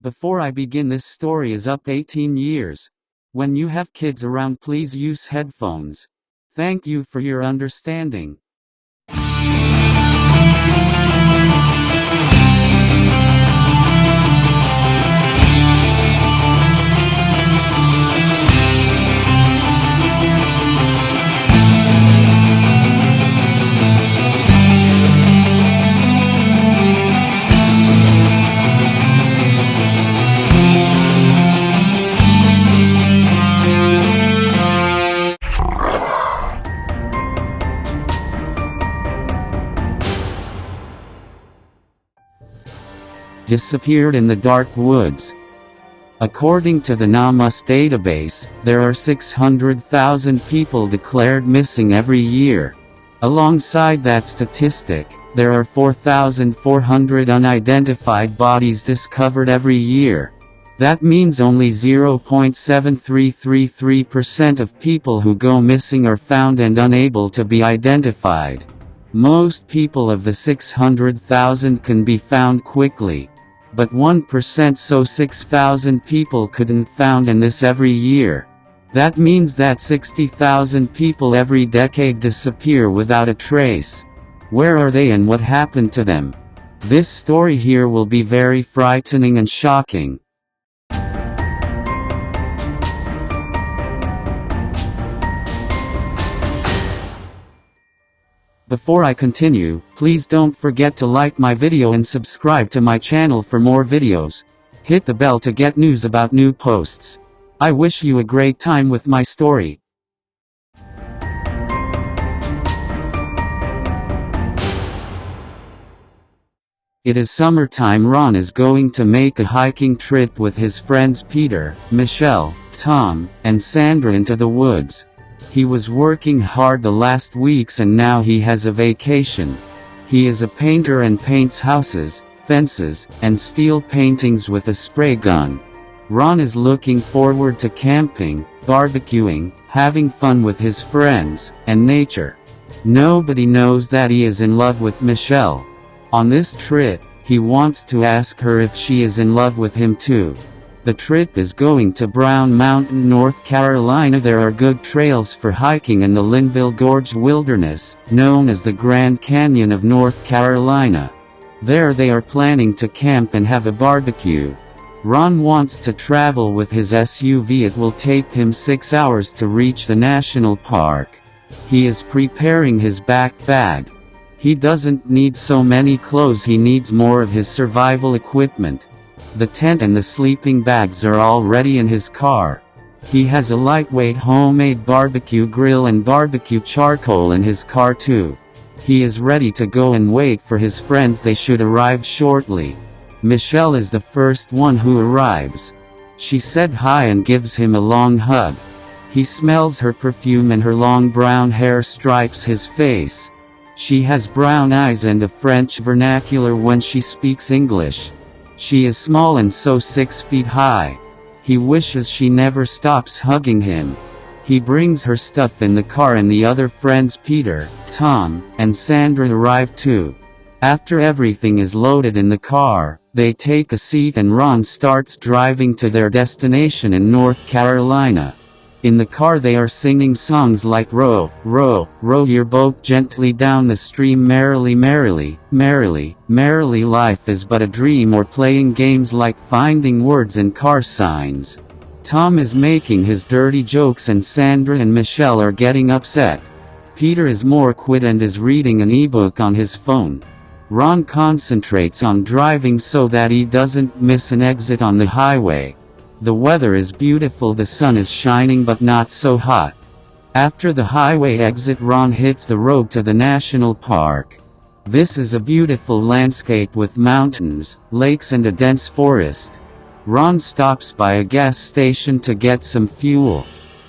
Before I begin, this story is up 18 years. When you have kids around, please use headphones. Thank you for your understanding. Disappeared in the dark woods. According to the NamUs database, there are 600,000 people declared missing every year. Alongside that statistic, there are 4,400 unidentified bodies discovered every year. That means only 0.7333% of people who go missing are found and unable to be identified. Most people of the 600,000 can be found quickly. But 1%, so 6,000 people couldn't found, in this every year. That means that 60,000 people every decade disappear without a trace. Where are they and what happened to them? This story here will be very frightening and shocking. Before I continue, please don't forget to like my video and subscribe to my channel for more videos. Hit the bell to get news about new posts. I wish you a great time with my story. It is summertime. Ron is going to make a hiking trip with his friends Peter, Michelle, Tom, and Sandra into the woods. He was working hard the last weeks and now he has a vacation. He is a painter and paints houses, fences, and steel paintings with a spray gun. Ron is looking forward to camping, barbecuing, having fun with his friends, and nature. Nobody knows that he is in love with Michelle. On this trip, he wants to ask her if she is in love with him too. The trip is going to Brown Mountain, North Carolina. There are good trails for hiking in the Linville Gorge Wilderness, known as the Grand Canyon of North Carolina. There they are planning to camp and have a barbecue. Ron wants to travel with his SUV. It will take him 6 hours to reach the national park. He is preparing his backpack. He doesn't need so many clothes, he needs more of his survival equipment. The tent and the sleeping bags are all ready in his car. He has a lightweight homemade barbecue grill and barbecue charcoal in his car too. He is ready to go and wait for his friends. They should arrive shortly. Michelle is the first one who arrives. She said hi and gives him a long hug. He smells her perfume and her long brown hair stripes his face. She has brown eyes and a French vernacular when she speaks English. She is small and so 6 feet high. He wishes she never stops hugging him. He brings her stuff in the car and the other friends Peter, Tom, and Sandra arrive too. After everything is loaded in the car, they take a seat and Ron starts driving to their destination in North Carolina. In the car they are singing songs like "Row, row, row your boat gently down the stream, merrily, merrily, merrily, merrily, life is but a dream," or playing games like finding words in car signs. Tom is making his dirty jokes and Sandra and Michelle are getting upset. Peter is more quiet and is reading an ebook on his phone. Ron concentrates on driving so that he doesn't miss an exit on the highway. The weather is beautiful, the sun is shining but not so hot. After the highway exit, Ron hits the road to the national park. This is a beautiful landscape with mountains, lakes and a dense forest. Ron stops by a gas station to get some fuel.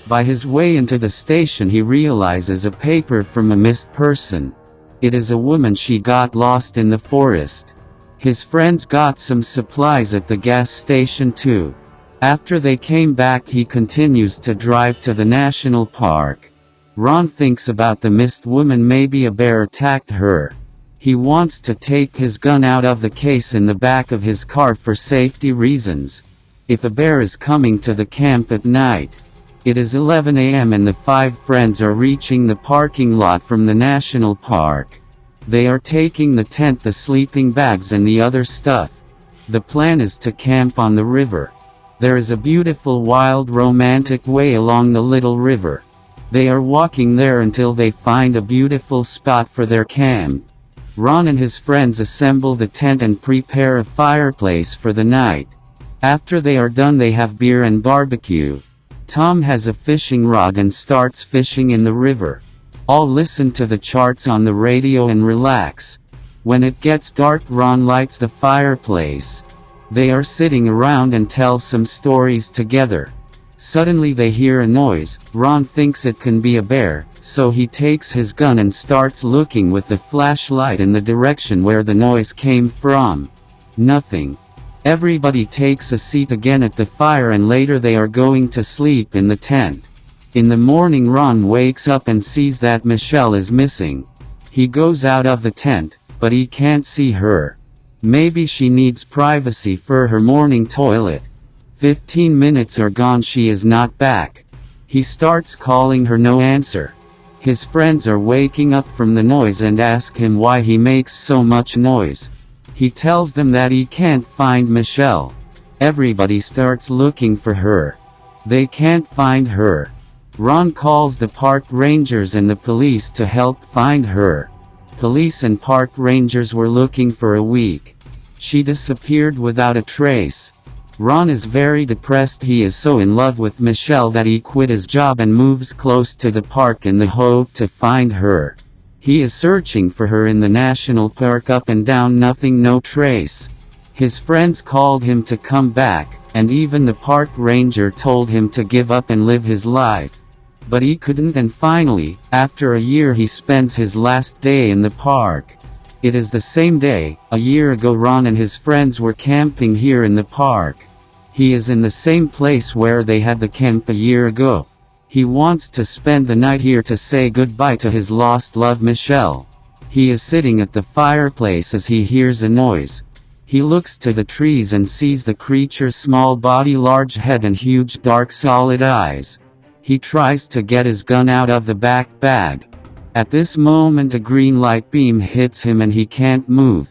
By his way into the station he realizes a paper from a missed person. It is a woman. She got lost in the forest. His friends got some supplies at the gas station too. After they came back he continues to drive to the national park. Ron thinks about the missed woman. Maybe a bear attacked her. He wants to take his gun out of the case in the back of his car for safety reasons. If a bear is coming to the camp at night. It is 11 a.m. and the 5 friends are reaching the parking lot from the national park. They are taking the tent, the sleeping bags and the other stuff. The plan is to camp on the river. There is a beautiful wild romantic way along the little river. They are walking there until they find a beautiful spot for their camp. Ron and his friends assemble the tent and prepare a fireplace for the night. After they are done they have beer and barbecue. Tom has a fishing rod and starts fishing in the river. All listen to the charts on the radio and relax. When it gets dark Ron lights the fireplace. They are sitting around and tell some stories together. Suddenly they hear a noise. Ron thinks it can be a bear, so he takes his gun and starts looking with the flashlight in the direction where the noise came from. Nothing. Everybody takes a seat again at the fire and later they are going to sleep in the tent. In the morning Ron wakes up and sees that Michelle is missing. He goes out of the tent, but he can't see her. Maybe she needs privacy for her morning toilet. 15 minutes are gone, she is not back. He starts calling her, no answer. His friends are waking up from the noise and ask him why he makes so much noise. He tells them that he can't find Michelle. Everybody starts looking for her. They can't find her. Ron calls the park rangers and the police to help find her. Police and park rangers were looking for a week. She disappeared without a trace. Ron is very depressed. He is so in love with Michelle that he quit his job and moves close to the park in the hope to find her. He is searching for her in the national park, up and down, nothing, no trace. His friends called him to come back, and even the park ranger told him to give up and live his life. But he couldn't, and finally, after a year he spends his last day in the park. It is the same day, a year ago Ron and his friends were camping here in the park. He is in the same place where they had the camp a year ago. He wants to spend the night here to say goodbye to his lost love Michelle. He is sitting at the fireplace as he hears a noise. He looks to the trees and sees the creature's small body, large head and huge dark solid eyes. He tries to get his gun out of the back bag. At this moment a green light beam hits him and he can't move.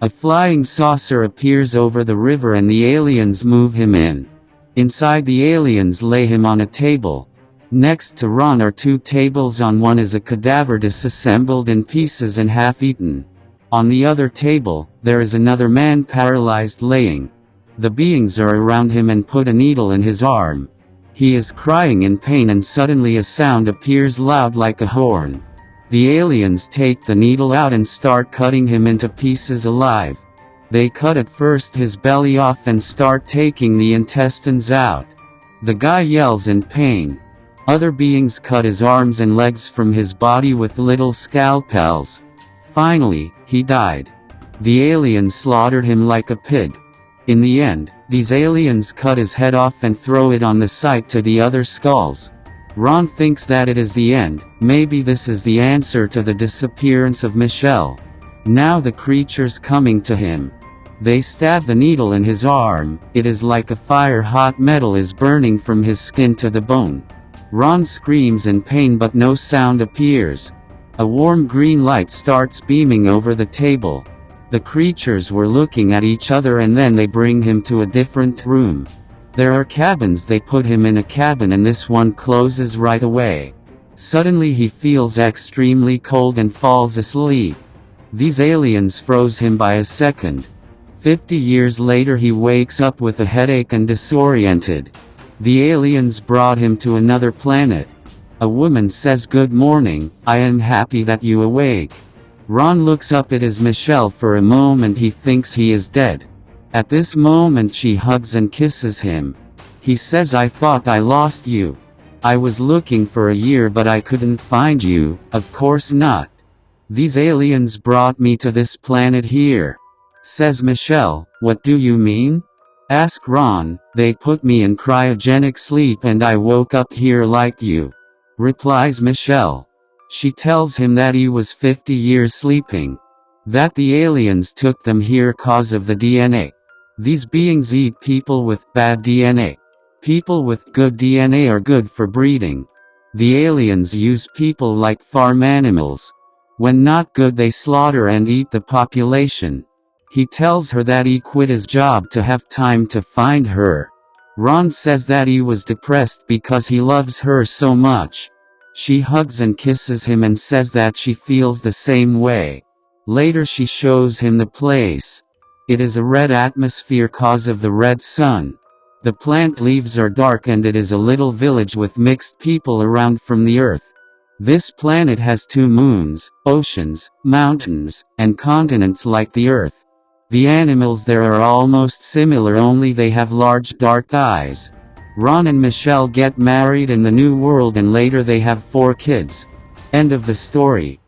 A flying saucer appears over the river and the aliens move him in. Inside, the aliens lay him on a table. Next to Ron are 2 tables. On one is a cadaver disassembled in pieces and half eaten. On the other table, there is another man paralyzed laying. The beings are around him and put a needle in his arm. He is crying in pain and suddenly a sound appears loud like a horn. The aliens take the needle out and start cutting him into pieces alive. They cut at first his belly off and start taking the intestines out. The guy yells in pain. Other beings cut his arms and legs from his body with little scalpels. Finally, he died. The aliens slaughtered him like a pig. In the end, these aliens cut his head off and throw it on the site to the other skulls. Ron thinks that it is the end. Maybe this is the answer to the disappearance of Michelle. Now the creature's coming to him. They stab the needle in his arm. It is like a fire. Hot metal is burning from his skin to the bone. Ron screams in pain but no sound appears. A warm green light starts beaming over the table. The creatures were looking at each other and then they bring him to a different room. There are cabins. They put him in a cabin and this one closes right away. Suddenly he feels extremely cold and falls asleep. These aliens froze him by a second. 50 years later he wakes up with a headache and disoriented. The aliens brought him to another planet. A woman says, "Good morning, I am happy that you awake." Ron looks up. It is Michelle. For a moment he thinks he is dead. At this moment she hugs and kisses him. He says, "I thought I lost you. I was looking for a year but I couldn't find you." "Of course not. These aliens brought me to this planet here," says Michelle. "What do you mean?" asks Ron. "They put me in cryogenic sleep and I woke up here like you," replies Michelle. She tells him that he was 50 years sleeping. That the aliens took them here cause of the DNA. These beings eat people with bad DNA. People with good DNA are good for breeding. The aliens use people like farm animals. When not good, they slaughter and eat the population. He tells her that he quit his job to have time to find her. Ron says that he was depressed because he loves her so much. She hugs and kisses him and says that she feels the same way. Later she shows him the place. It is a red atmosphere cause of the red sun. The plant leaves are dark and it is a little village with mixed people around from the earth. This planet has 2 moons, oceans, mountains, and continents like the earth. The animals there are almost similar, only they have large dark eyes. Ron and Michelle get married in the new world and later they have 4 kids. End of the story.